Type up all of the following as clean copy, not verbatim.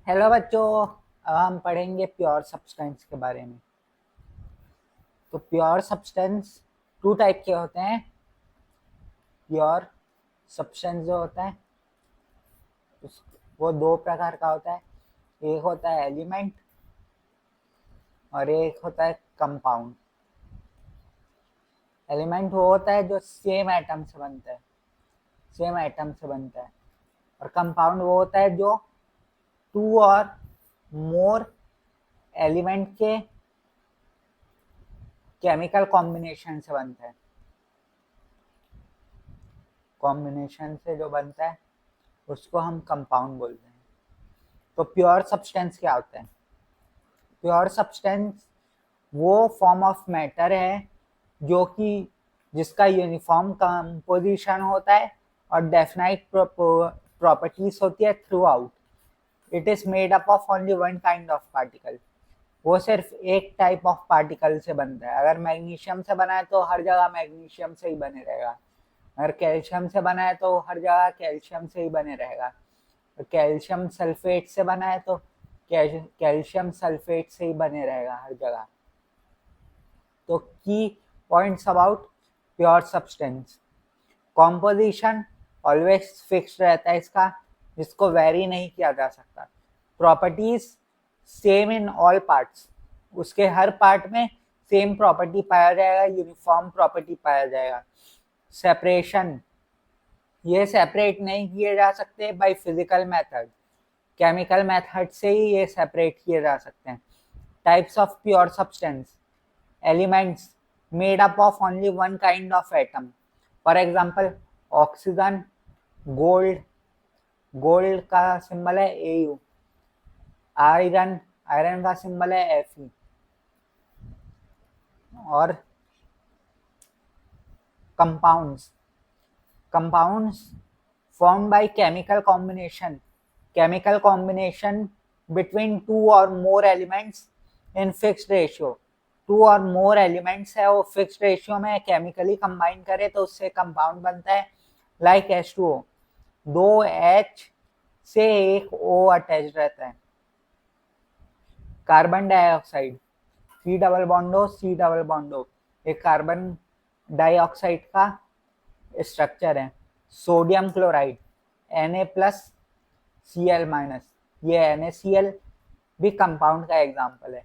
Hello बच्चों। अब हम पढ़ेंगे प्योर सब्सटेंस के बारे में। तो प्योर सब्सटेंस टू टाइप के होते हैं। प्योर सब्सटेंस जो होता है वो दो प्रकार का होता है। एक होता है एलिमेंट और एक होता है कंपाउंड। एलिमेंट वो होता है जो सेम एटम से बनता है, सेम एटम से बनता है। और कंपाउंड वो होता है जो टू और मोर एलिमेंट के केमिकल कॉम्बिनेशन से बनता है। कॉम्बिनेशन से जो बनता है उसको हम कंपाउंड बोलते हैं। तो प्योर सब्सटेंस क्या होता है? प्योर सब्सटेंस वो फॉर्म ऑफ मैटर है जो कि जिसका यूनिफॉर्म कंपोजिशन होता है और डेफिनाइट प्रॉपर्टीज होती है through out. It is made up of only one kind of particle. वो सिर्फ एक टाइप ऑफ पार्टिकल से बनता है। अगर मैग्नीशियम से बना है तो हर जगह मैग्नीशियम से ही बने रहेगा। अगर कैल्शियम से बना है तो हर जगह कैल्शियम से ही बने रहेगा। कैल्शियम सल्फेट से बना है तो कैल्शियम सल्फेट से ही बने रहेगा हर जगह। तो की points about pure substance: composition always fixed रहता है इसका, जिसको वेरी नहीं किया जा सकता। Properties same in all parts, उसके हर पार्ट में सेम प्रॉपर्टी पाया जाएगा, यूनिफॉर्म प्रॉपर्टी पाया जाएगा। सेपरेशन, ये सेपरेट नहीं किए जा सकते by physical method, chemical method से ही ये सेपरेट किए जा सकते हैं। Types of pure substance: elements made up of only one kind of atom. For example oxygen, gold, gold का सिंबल है Au। आयरन, आयरन का सिंबल है Fe। और compounds, compounds formed by chemical combination, chemical combination between two or more elements in fixed ratio। Two और more elements है वो fixed ratio में chemically combine करे तो उससे कंपाउंड बनता है। लाइक H2O, दो H से एक O अटैच रहता है। Carbon dioxide, C double बॉन्डो C double बॉन्डो, एक कार्बन डाइऑक्साइड का स्ट्रक्चर है। सोडियम क्लोराइड Na+Cl-, ये NaCl भी कंपाउंड का एग्जाम्पल है।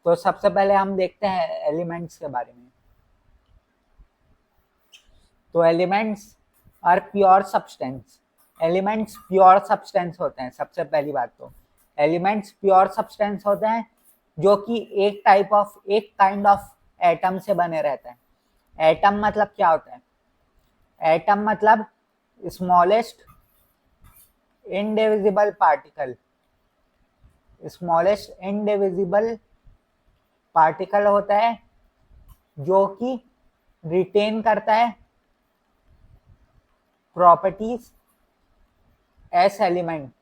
तो सबसे पहले हम देखते हैं एलिमेंट्स के बारे में। तो elements are pure substance. Elements pure substance होते हैं। सबसे पहली बात तो एलिमेंट्स प्योर सब्सटेंस होते हैं जो कि एक टाइप ऑफ, एक काइंड ऑफ एटम से बने रहते हैं। एटम मतलब क्या होता है? एटम मतलब smallest indivisible particle. Smallest indivisible particle होता है जो कि रिटेन करता है properties S element,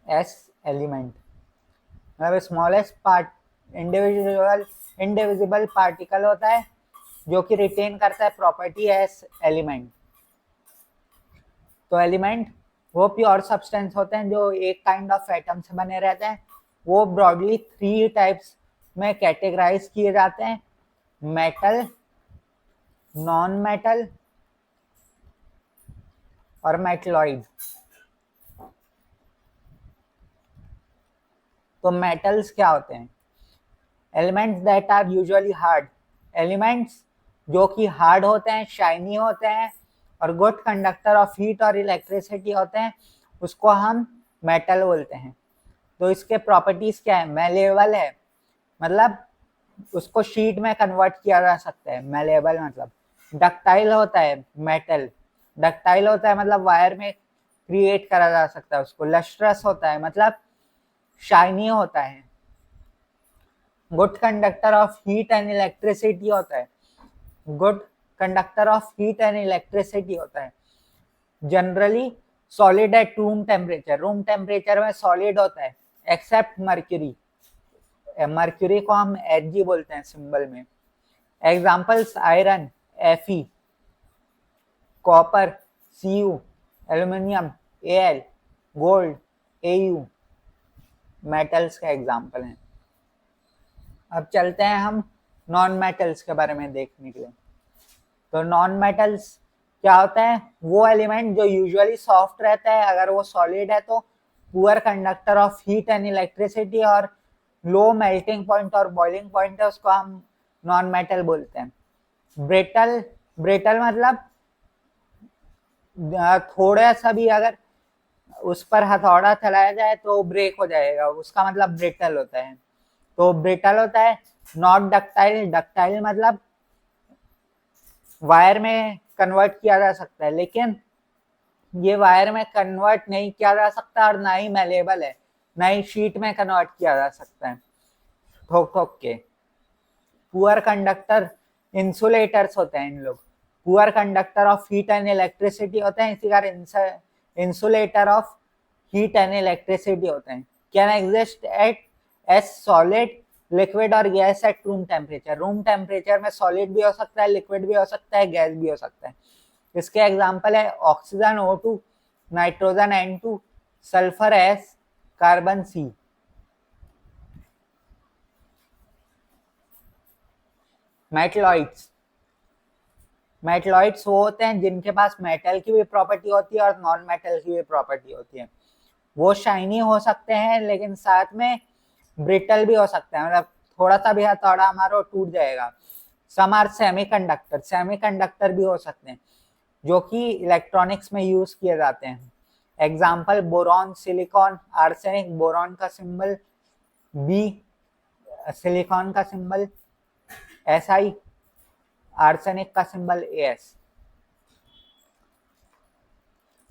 S element मतलब स्मॉलेस्ट पार्ट इंडिविजिबल पार्टिकल होता है जो कि रिटेन करता है प्रॉपर्टी एस एलिमेंट। तो एलिमेंट वो प्योर सब्सटेंस होते हैं जो एक काइंड ऑफ एटम से बने रहते हैं। वो ब्रॉडली थ्री टाइप्स में कैटेगराइज किए जाते हैं: मेटल, नॉन मेटल और मेटलॉइड। तो मेटल्स क्या होते हैं? Elements that are usually hard, elements जो कि हार्ड होते हैं, शाइनी होते हैं और गुड कंडक्टर ऑफ हीट और इलेक्ट्रिसिटी होते हैं, उसको हम मेटल बोलते हैं। तो इसके प्रॉपर्टीज क्या है? मेलेबल है, मतलब उसको शीट में कन्वर्ट किया जा सकता है। मेलेबल मतलब डक्टाइल होता है मेटल, डक्टाइल होता है मतलब वायर में क्रिएट करा जा सकता है उसको। लस्ट्रस होता है मतलब शाइनी होता है। Good conductor of heat and electricity होता है, good conductor of heat and electricity होता है। Generally solid at room temperature, room temperature में सॉलिड होता है एक्सेप्ट मर्क्यूरी। मर्क्यूरी को हम Hg बोलते हैं सिंबल में। Examples iron Fe, copper Cu, aluminium Al, gold Au metals का एग्जाम्पल है। अब चलते हैं हम नॉन मेटल्स के बारे में देखने के लिए। तो नॉन मेटल्स क्या होता है? वो एलिमेंट जो यूजुअली सॉफ्ट रहता है, अगर वो सॉलिड है तो poor conductor of heat and electricity, और लो मेल्टिंग पॉइंट और बॉइलिंग पॉइंट है, उसको हम नॉन मेटल बोलते हैं। ब्रिटल, ब्रिटल मतलब थोड़ा सा भी अगर उस पर हथौड़ा चलाया जाए तो ब्रेक हो जाएगा, उसका मतलब ब्रिटल होता है। तो ब्रिटल होता है। नॉट डक्टाइल, डक्टाइल मतलब वायर में कन्वर्ट किया जा सकता है, लेकिन ये वायर में कन्वर्ट नहीं किया जा सकता, और ना ही मेलेबल है, ना ही शीट में कन्वर्ट किया जा सकता है ठोक ठोक के। पुअर कंडक्टर, इंसुलेटर्स होते हैं इन लोग। Poor conductor of heat and electricity होते हैं, इसी कारण insulator of heat and electricity होते हैं। Can exist at as solid, liquid और गैस एट रूम टेम्परेचर। रूम टेम्परेचर में सॉलिड भी हो सकता है, लिक्विड भी हो सकता है, गैस भी हो सकता है। इसके एग्जाम्पल है oxygen O2, nitrogen N2, sulphur S, carbon C। Metalloids, metalloids वो होते हैं जिनके पास मेटल की भी प्रॉपर्टी होती है और नॉन मेटल की भी प्रॉपर्टी होती है। वो शाइनी हो सकते हैं, लेकिन साथ में ब्रिटल भी हो सकते हैं, मतलब थोड़ा सा भी हथौड़ा मारो टूट जाएगा। सम आर सेमीकंडक्टर, सेमीकंडक्टर भी हो सकते हैं जो कि इलेक्ट्रॉनिक्स में यूज किए जाते हैं। Example boron, silicon, arsenic. Boron का सिंबल बी, सिलिकॉन का सिंबल SI, आर्सेनिक का सिंबल AS।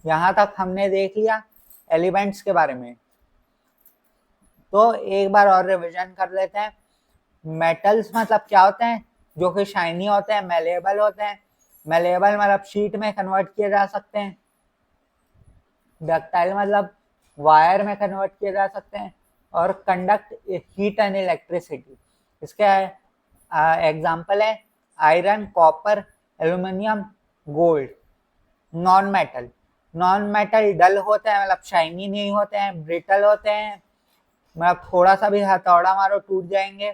यहां तक हमने देख लिया एलिमेंट्स के बारे में। तो एक बार और रिवीजन कर लेते हैं। मेटल्स मतलब क्या होते हैं? जो कि शाइनी होते हैं, मेलेबल होते हैं। मेलेबल मतलब शीट में कन्वर्ट किए जा सकते हैं। डक्टाइल मतलब वायर में कन्वर्ट किए जा सकते हैं। और कंडक्ट हीट एंड इलेक्ट्रिसिटी। इसके एग्जाम्पल है iron, copper, aluminium, gold. Non metal, non metal dull होते हैं, मतलब शाइनी नहीं होते हैं, ब्रिटल होते हैं, मतलब थोड़ा सा भी हथौड़ा मारो टूट जाएंगे।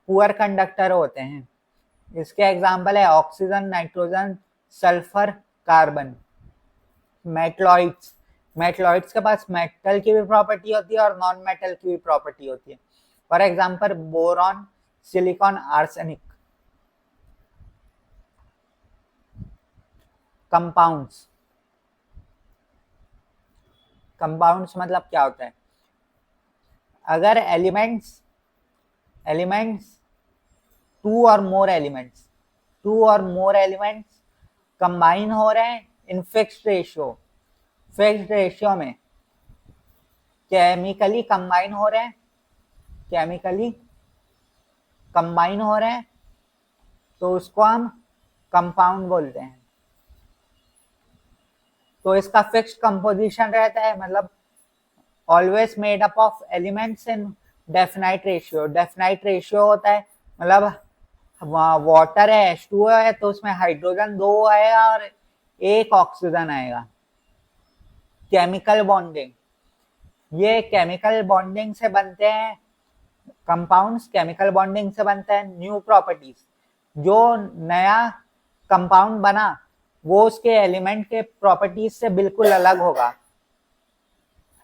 पुअर कंडक्टर होते हैं। इसके एग्जाम्पल है oxygen, nitrogen, sulphur, carbon. Metalloids, metalloids के पास मेटल की भी प्रॉपर्टी होती है और नॉन मेटल की भी प्रॉपर्टी होती है। For example boron, silicon, arsenic. Compounds, compounds मतलब क्या होता है? अगर एलिमेंट्स टू और मोर एलिमेंट्स कंबाइन हो रहे हैं इन फिक्स्ड रेशियो में, केमिकली कंबाइन हो रहे हैं, तो उसको हम कंपाउंड बोलते हैं। तो इसका फिक्स्ड कंपोजिशन रहता है, मतलब always made up of elements in definite ratio. Definite ratio होता है मतलब वाटर है, H2O है, तो उसमें हाइड्रोजन 2 आएगा और 1 ऑक्सीजन आएगा। केमिकल बॉन्डिंग, ये केमिकल बॉन्डिंग से बनते हैं कंपाउंड्स। केमिकल बॉन्डिंग से बनते हैं न्यू प्रॉपर्टीज। जो नया कंपाउंड बना वो उसके एलिमेंट के प्रॉपर्टीज से बिल्कुल अलग होगा।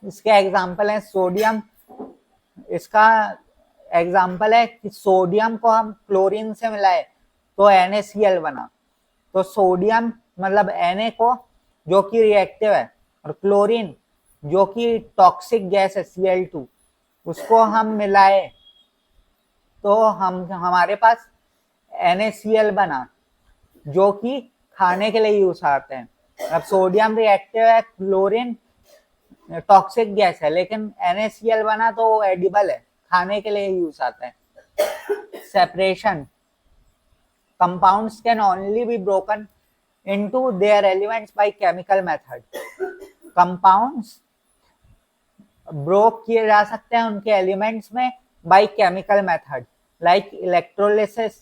इसके एग्जाम्पल है सोडियम। इसका एग्जाम्पल है कि सोडियम को हम क्लोरीन से मिलाए तो NaCl बना। तो सोडियम मतलब Na को, जो कि रिएक्टिव है, और क्लोरीन जो कि टॉक्सिक गैस है Cl2, उसको हम मिलाए तो हमारे पास NaCl बना, जो कि खाने के लिए यूज आते हैं। अब सोडियम रिएक्टिव है, क्लोरीन टॉक्सिक गैस है, लेकिन NaCl बना तो वो एडिबल है, खाने के लिए यूज आता है। Separation, compounds can only be broken into their elements by chemical method. compounds broke किए जा सकते हैं उनके एलिमेंट्स में by chemical method, like electrolysis,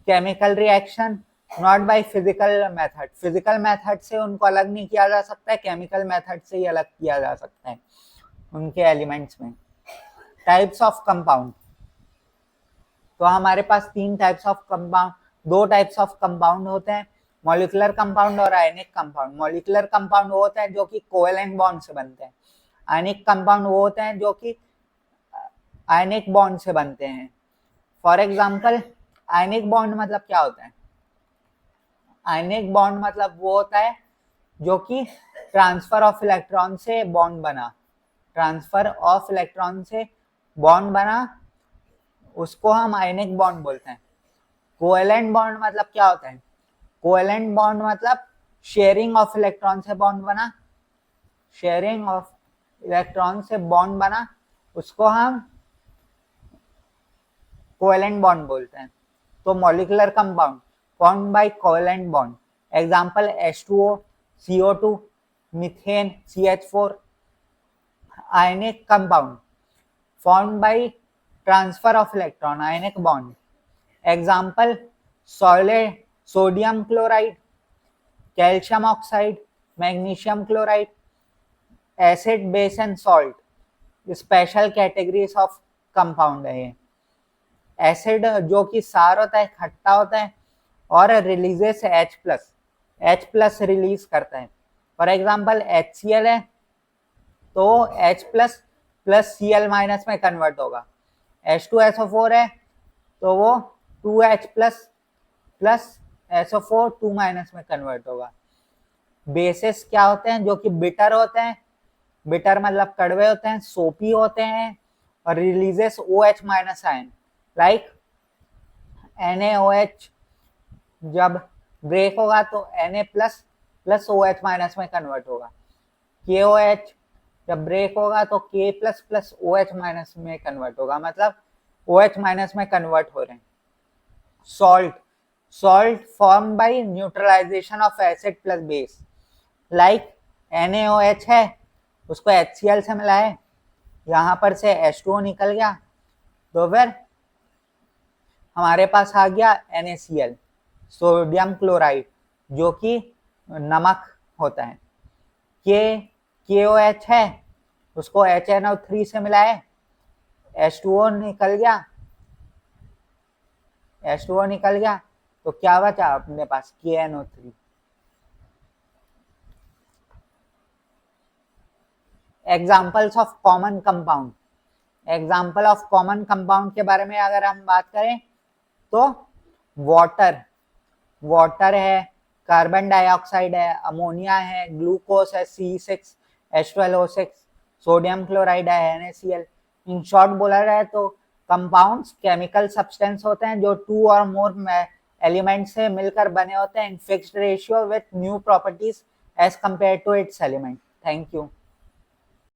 chemical reaction, not by physical method. Physical method से उनको अलग नहीं किया जा सकता है, केमिकल मेथड से ही अलग किया जा सकता है उनके एलिमेंट्स में। टाइप्स ऑफ कंपाउंड, तो हमारे पास तीन टाइप्स ऑफ कंपाउंड, दो टाइप्स ऑफ कंपाउंड होते हैं, मॉलिक्यूलर कंपाउंड और आयनिक कंपाउंड। मॉलिक्यूलर कंपाउंड वो होते हैं जो कि कोवेलेंट बॉन्ड से बनते हैं, आयनिक कंपाउंड वो होते हैं जो कि आयनिक बॉन्ड से बनते हैं। फॉर एग्जाम्पल आयनिक बॉन्ड मतलब क्या होता है? आयनिक बॉन्ड मतलब वो होता है जो कि ट्रांसफर ऑफ इलेक्ट्रॉन से बॉन्ड बना, ट्रांसफर ऑफ इलेक्ट्रॉन से बॉन्ड बना, उसको हम आयनिक बॉन्ड बोलते हैं। कोवेलेंट बॉन्ड मतलब क्या होता है? कोवेलेंट बॉन्ड मतलब शेयरिंग ऑफ इलेक्ट्रॉन से बॉन्ड बना, शेयरिंग ऑफ इलेक्ट्रॉन से बॉन्ड बना, उसको हम कोवेलेंट बॉन्ड बोलते हैं। तो molecular compound formed by covalent bond, example H2O, CO2, methane, CH4। Ionic compound formed by transfer of electron, ionic bond, example solid sodium chloride, calcium oxide, magnesium chloride. Acid, base and salt special categories of compound है ये। Acid जो कि सार होता है, खट्टा होता है और रिलीजेस H+ रिलीज करता है। फॉर एग्जांपल HCl है तो H+ प्लस Cl माइनस में कन्वर्ट होगा। H2SO4 है तो वो 2H+ प्लस SO4 2 माइनस में कन्वर्ट होगा। बेसिस क्या होते हैं? जो कि बिटर होते हैं, बिटर मतलब कड़वे होते हैं, सोपी होते हैं और releases OH minus ion, like NaOH जब ब्रेक होगा तो Na plus plus OH minus में कन्वर्ट होगा। KOH जब ब्रेक होगा तो K plus plus OH minus में कन्वर्ट होगा, मतलब OH माइनस में कन्वर्ट हो रहे हैं। Salt form by neutralisation of acid plus base, like NaOH है उसको HCl से मिलाए, यहाँ पर से H2O निकल गया तो फिर हमारे पास आ गया NaCl, सोडियम क्लोराइड जो कि नमक होता है। KOH है उसको HNO3 से मिलाए, H2O निकल गया तो क्या बचा अपने पास? KNO3। Examples of common compound, example of common compound के बारे में अगर हम बात करें तो वाटर है, कार्बन डाइऑक्साइड है, अमोनिया है, ग्लूकोज है C6H12O6, सोडियम क्लोराइड है NaCl। इन शॉर्ट बोला जाए तो कंपाउंड्स केमिकल सब्सटेंस होते हैं जो 2 और मोर एलिमेंट से मिलकर बने होते हैं in fixed ratio with new properties as compare to its element. Thank you.